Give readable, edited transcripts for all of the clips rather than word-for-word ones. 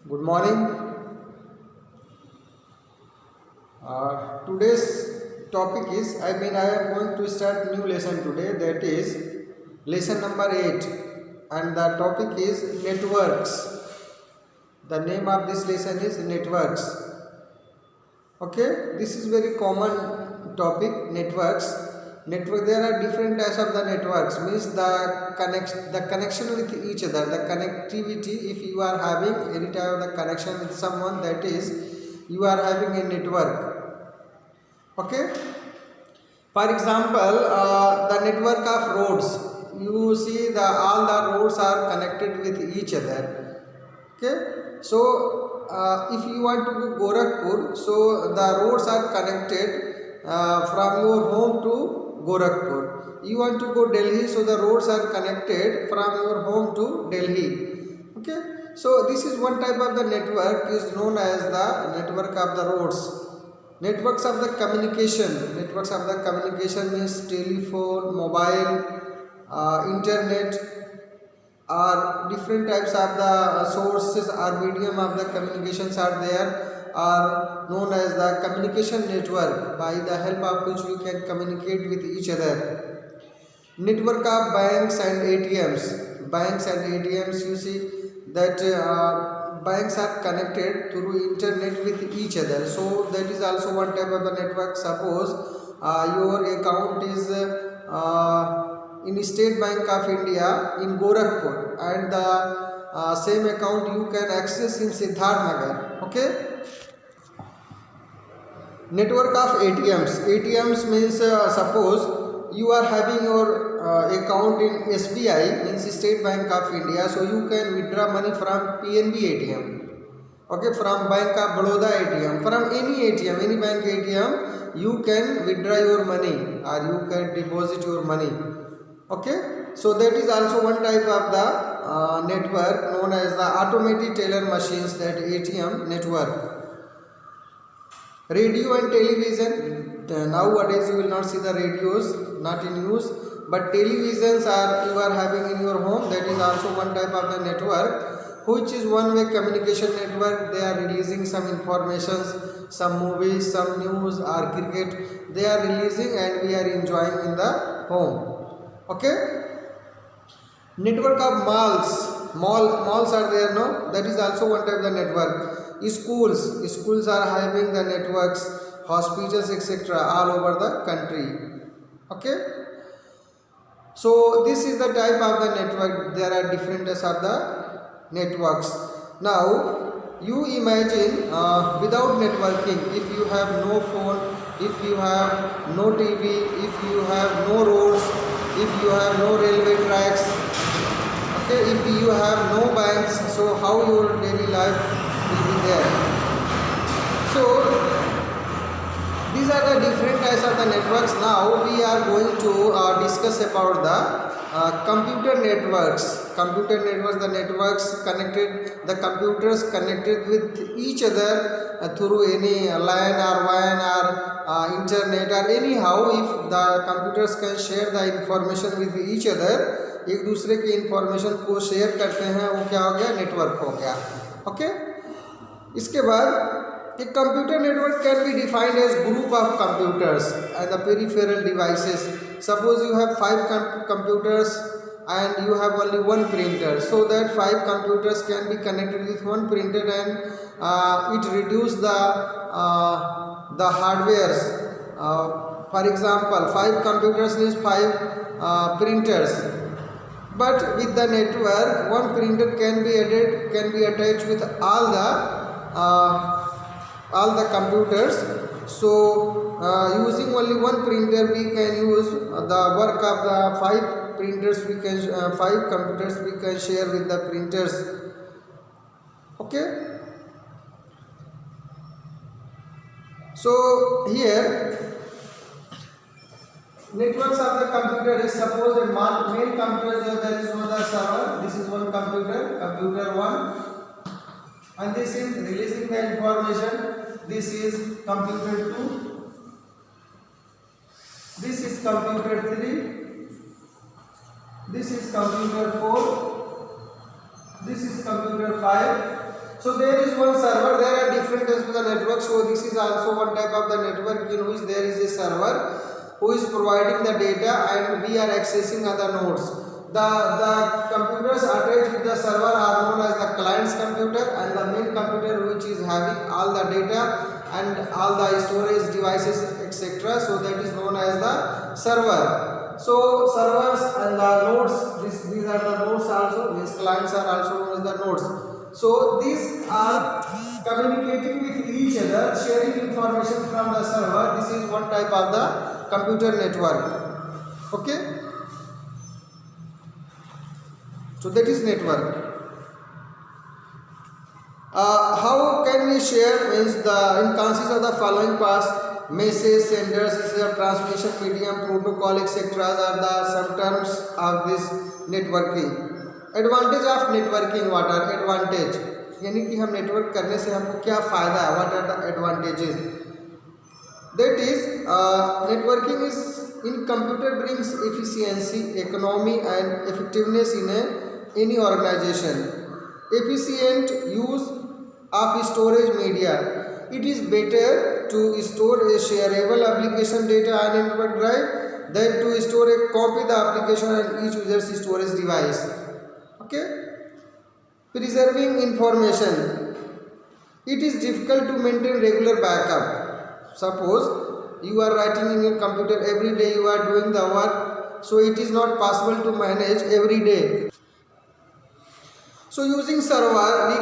Good morning. Today's topic is I am going to start new lesson today, that is lesson number 8, and the topic is networks. The name of this lesson is networks. Okay, this is very common topic, networks. There are different types of the networks, means the connection with each other, the connectivity. If you are having any type of the connection with someone, that is you are having a network. Okay, for example, the network of roads. You see all the roads are connected with each other. Okay, so if you want to go Gorakhpur, so the roads are connected from your home to Gorakhpur. You want to go Delhi, so the roads are connected from your home to Delhi. Okay, so this is one type of the network, is known as the network of the roads. Networks of the communication. Networks of the communication means telephone, mobile, internet, or different types of the sources or medium of the communications are there, are known as the communication network, by the help of which we can communicate with each other. Network of banks and ATMs. Banks and ATMs, you see that banks are connected through internet with each other, so that is also one type of the network. Suppose your account is in State Bank of India in Gorakhpur, and the same account you can access in Siddharth Nagar. Okay. Network of ATMs. ATMs means suppose you are having your account in SBI, means State Bank of India, so you can withdraw money from PNB ATM. Okay, from Bank of Baroda ATM, from any ATM, any bank ATM, you can withdraw your money or you can deposit your money. Okay, so that is also one type of the network known as the automated teller machines, that ATM network. Radio and television. Nowadays you will not see the radios, not in use, but televisions you are having in your home. That is also one type of the network, which is one-way communication network. They are releasing some information, some movies, some news or cricket. They are releasing and we are enjoying in the home. Okay. Network of malls. Malls are there, no? That is also one type of the network. Schools are having the networks, hospitals, etc., all over the country. Okay, so this is the type of the network. There are different types of the networks. Now you imagine without networking, if you have no phone, if you have no TV, if you have no roads, if you have no railway tracks, okay, if you have no banks, so how your daily life will be there. So these are the different types of the networks. Now we are going to discuss about the computer networks. Computer networks, the networks connected, the computers connected with each other through any LAN or WAN or internet or anyhow. If the computers can share the information with each other, एक दूसरे की information को share करते हैं, वो क्या हो गया, नेटवर्क हो गया. ओके, इसके बाद एक computer network can be defined age group of computers and the peripheral devices. Suppose you have 5 computers and you have only one printer, so that 5 computers can be connected with one printer, and it reduce the hardwares. For example, 5 computers means 5 printers, but with the network one printer can be added, can be attached with all the computers. So using only one printer we can use the work of the 5 printers. We can 5 computers we can share with the printers. Okay, so here networks of the computer is, suppose a main computer, there is no the server. This is one computer 1, and this is releasing the information. This is computer 2, this is computer 3, this is computer 4, this is computer 5. So there is one server, there are different types of the network. So this is also one type of the network in which there is a server who is providing the data and we are accessing other nodes. The computers attached with the server are known as the client's computer, and the main computer which is having all the data and all the storage devices etc. So that is known as the server. So servers and the nodes, these are the nodes also, means clients are also known as the nodes. So these are communicating with each other, sharing information from the server. This is one type of the computer network. Okay. So that is network. How can we share? Means in consists of the following parts: message senders, is a transmission medium, protocol etc. are the some terms of this networking. Advantage of networking, what are advantage, यानी कि हम network करने से हमको क्या फ़ायदा है, what are the advantages. That is networking is in computer brings efficiency, economy and effectiveness in any organisation. Efficient use of storage media. It is better to store a shareable application data on a network drive than to store a copy the application on each user's storage device. Okay. Preserving information. It is difficult to maintain regular backup. Suppose you are writing in your computer every day, you are doing the work, so it is not possible to manage every day. So using server we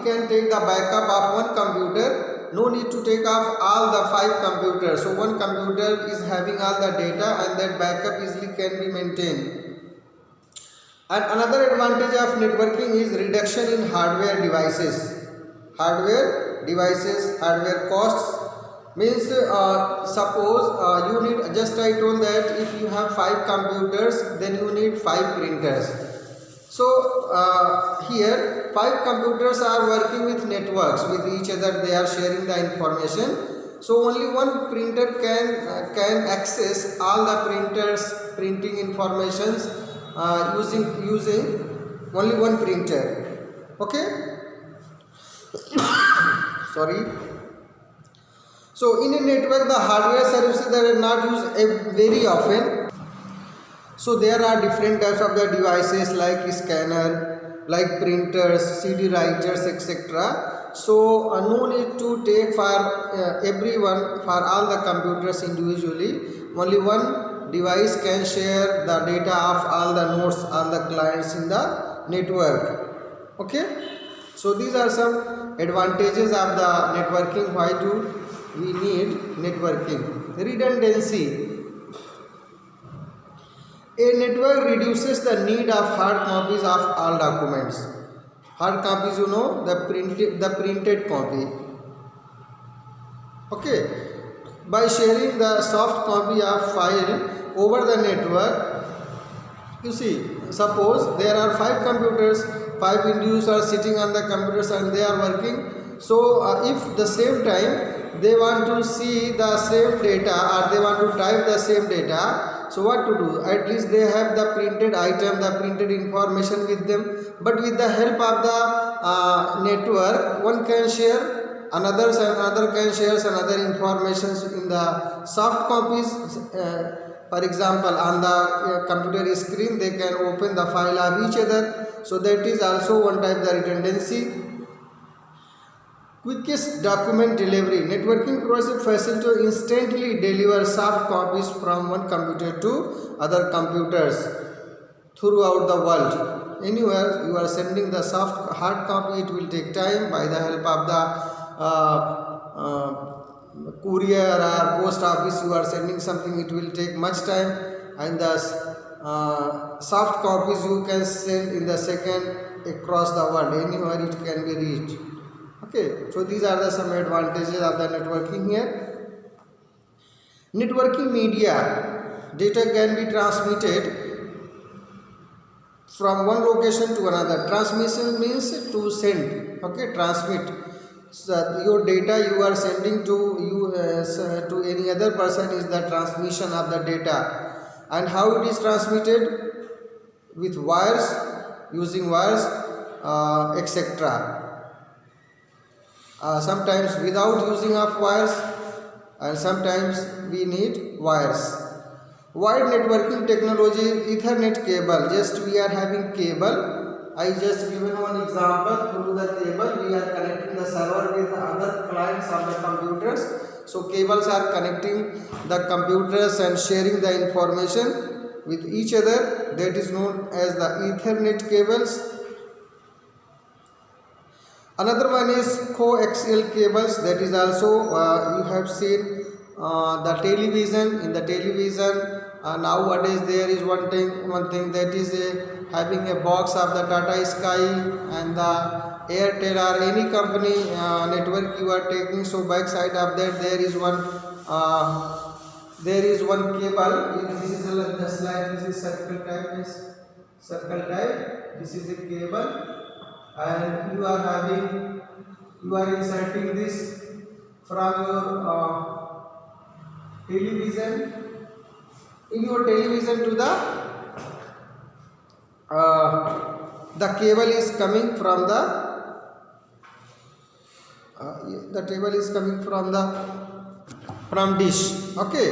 can take the backup of one computer. No need to take off all the 5 computers. So one computer is having all the data and that backup easily can be maintained. And another advantage of networking is reduction in hardware devices. Hardware costs. Means suppose you need, just I told that if you have 5 computers, then you need 5 printers. So here 5 computers are working with networks with each other, they are sharing the information. So only one printer can access all the printers printing informations using only one printer. Okay. Sorry. So in a network the hardware services that are not used very often. So there are different types of the devices like scanner, like printers, CD writers etc. So no need to take for everyone, for all the computers individually. Only one device can share the data of all the nodes, all the clients in the network. Okay. So these are some advantages of the networking. Why do we need networking? Redundancy. A network reduces the need of hard copies of all documents. Hard copies, you know, the printed copy. Okay. By sharing the soft copy of file over the network, you see, suppose there are 5 computers, 5 individuals are sitting on the computers and they are working. So if the same time they want to see the same data or they want to type the same data, so what to do? At least they have the printed item, the printed information with them. But with the help of the network, one can share, another can share another information in the soft copies. For example, on the computer screen, they can open the file of each other. So that is also one type of redundancy. Quickest document delivery. Networking provides a facility to instantly deliver soft copies from one computer to other computers throughout the world. Anywhere you are sending the hard copy, it will take time. By the help of the courier or post office, you are sending something, it will take much time. And the soft copies you can send in the second across the world. Anywhere it can be reached. Okay, so these are the some advantages of the networking here. Networking media. Data can be transmitted from one location to another. Transmission means to send. Okay, transmit. So your data you are sending to any other person is the transmission of the data. And how it is transmitted? With wires, using wires, etc. sometimes without using of wires, and sometimes we need wires. Wired networking technology, Ethernet cable. Just we are having cable. I just given one example. Through the cable we are connecting the server with the other clients of the computers. So cables are connecting the computers and sharing the information with each other. That is known as the Ethernet cables. Another one is coaxial cables. That is also you have seen the television. In the television nowadays there is one thing that is having a box of the Tata Sky and the Airtel or any company network you are taking. So back side of that there is one cable. This is just like this is circle type. This is a cable, and you are inserting this from your television. In your television to the cable is coming from from dish. Okay,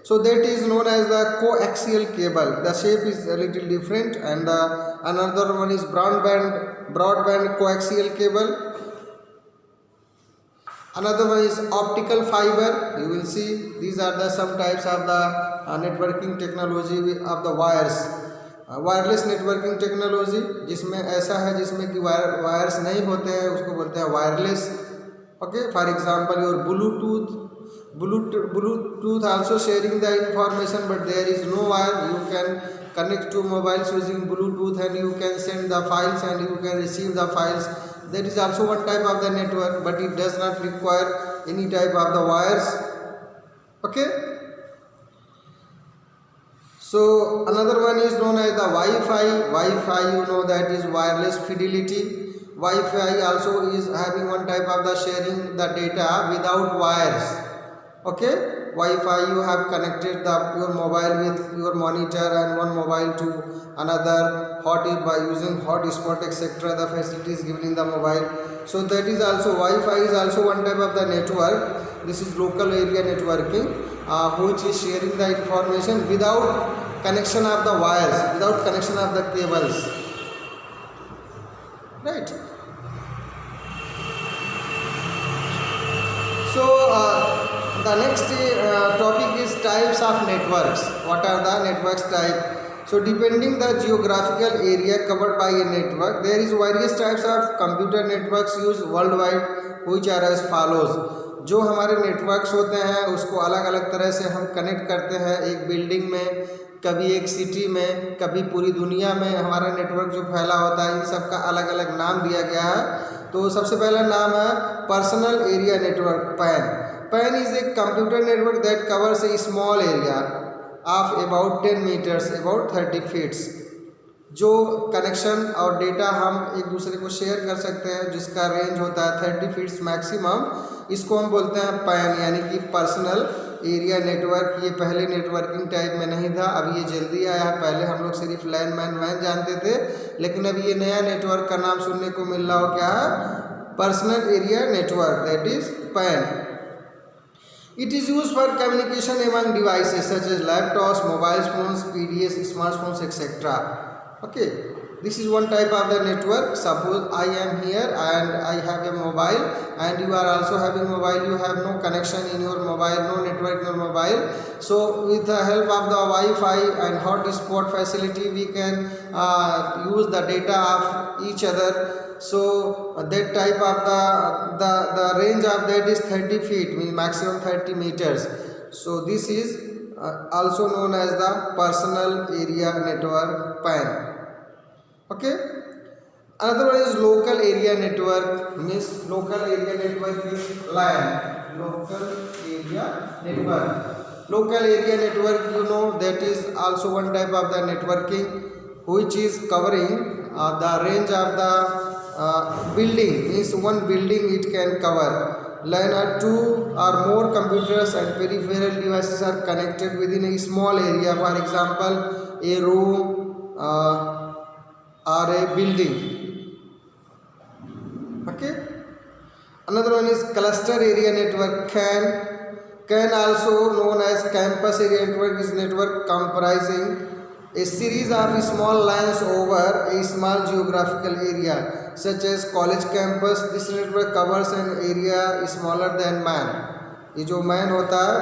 so that is known as the coaxial cable. The shape is a little different. And another one is broadband coaxial cable. Another one is optical fiber. You will see these are the some types of the networking technology of the wires. Wireless networking technology, जिसमें ऐसा है जिसमें कि wires नहीं होते हैं, उसको बोलते हैं wireless. Okay, for example your Bluetooth also sharing the information, but there is no wire. You can connect to mobiles using Bluetooth, and you can send the files and you can receive the files. That is also one type of the network, but it does not require any type of the wires. Okay, so another one is known as the Wi-Fi. You know that is wireless fidelity. Wi-Fi also is having one type of the sharing the data without wires. Okay, Wi-Fi you have connected your mobile with your monitor and one mobile to another by using hotspot etc. The facilities given in the mobile. So that is also Wi-Fi is also one type of the network. This is local area networking, which is sharing the information without connection of the wires, without connection of the cables, right? So the next topic is types of networks. What are the networks type? So depending the geographical area covered by a network, there is various types of computer networks used worldwide, which are as follows. जो हमारे networks होते हैं उसको अलग अलग तरह से हम कनेक्ट करते हैं, एक बिल्डिंग में, कभी एक सिटी में, कभी पूरी दुनिया में हमारा नेटवर्क जो फैला होता है, इन सब का अलग अलग नाम दिया गया है. तो सबसे पहला नाम है personal area network, pan. PAN is a computer network that covers a small area of about 10 meters, about 30 feet. जो कनेक्शन और डेटा हम एक दूसरे को शेयर कर सकते हैं, जिसका रेंज होता है 30 फीट्स मैक्सिमम, इसको हम बोलते हैं पैन, यानी कि पर्सनल एरिया नेटवर्क. ये पहले नेटवर्किंग टाइप में नहीं था, अब ये जल्दी आया है. पहले हम लोग सिर्फ लैंड जानते थे, लेकिन अब ये नया नेटवर्क का नाम सुनने को मिल रहा हो, क्या है? Personal area network, that is pan. It is used for communication among devices such as laptops, mobile phones, PDS, smartphones, etc. Okay, this is one type of the network. Suppose I am here and I have a mobile, and you are also having mobile. You have no connection in your mobile, no network in your mobile. So with the help of the Wi-Fi and hotspot facility, we can use the data of each other. So that type of the range of that is 30 feet, means maximum 30 meters. So this is also known as the personal area network, PAN. Okay, another one is local area network, means local area network is LAN, local area network. Local area network, you know, that is also one type of the networking, which is covering the range of the building, means one building it can cover. LAN are two or more computers and peripheral devices are connected within a small area, for example a room or a building. Okay, Another one is cluster area network. CAN also known as campus area network is network comprising a series of small lines over a small geographical area such as college campus. This network covers an area smaller than man. ये जो man होता है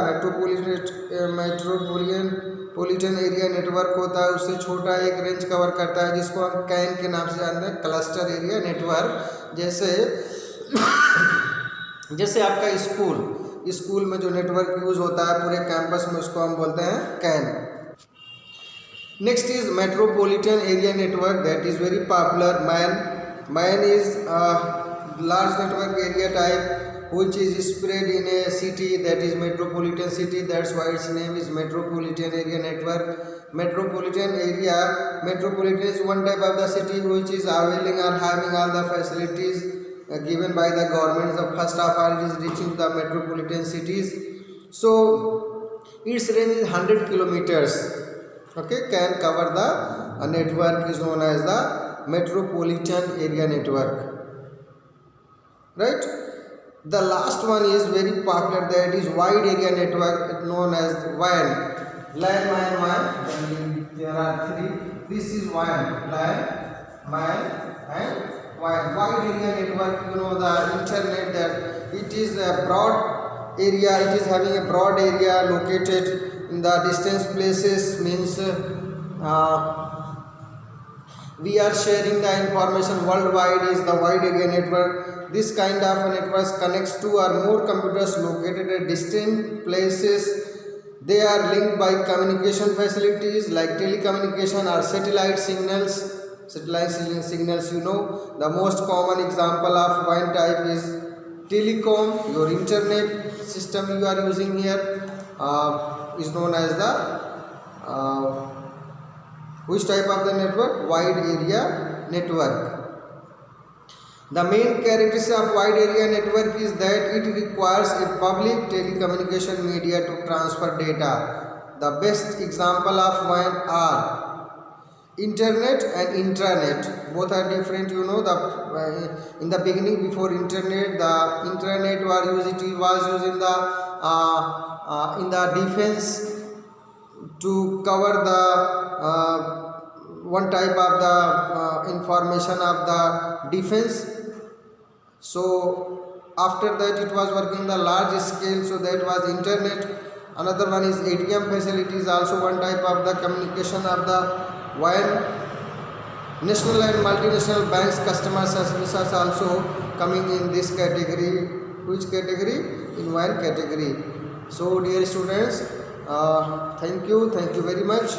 metropolitan area network होता है, उससे छोटा एक range cover करता है जिसको हम कैन के नाम से जानते हैं, क्लस्टर एरिया नेटवर्क। जैसे आपका स्कूल में जो नेटवर्क यूज होता है पूरे कैंपस में, उसको हम बोलते हैं can. Next is metropolitan area network, that is very popular. Man is large network area type which is spread in a city, that is metropolitan city, that's why its name is metropolitan area network. Metropolitan is one type of the city which is availing or having all the facilities given by the government. The first of all, it is reaching the metropolitan cities, so its range is 100 kilometers. Okay, can cover the network is known as the metropolitan area network, right? The last one is very popular, that is wide area network known as WAN. LAN, WAN. There are three. This is WAN, LAN, WAN, and WAN. Wide area network, you know the internet, that it is a broad area. It is having a broad area located in the distant places. Means we are sharing the information worldwide is the wide area network. This kind of network connects two or more computers located at distant places. They are linked by communication facilities like telecommunication or satellite signals. You know, the most common example of WAN type is telecom. Your internet system you are using here is known as the which type of the network? Wide area network. The main characteristic of wide area network is that it requires a public telecommunication media to transfer data. The best example of WAN are internet and intranet. Both are different, you know. In the beginning, before internet, the intranet was used in the defense to cover the one type of the information of the defense. So after that it was working the large scale, so that was internet. Another one is ATM facilities, also one type of the communication of the WAN. National and multinational banks customer services also coming in this category. Which category? In WAN category. So dear students, thank you very much.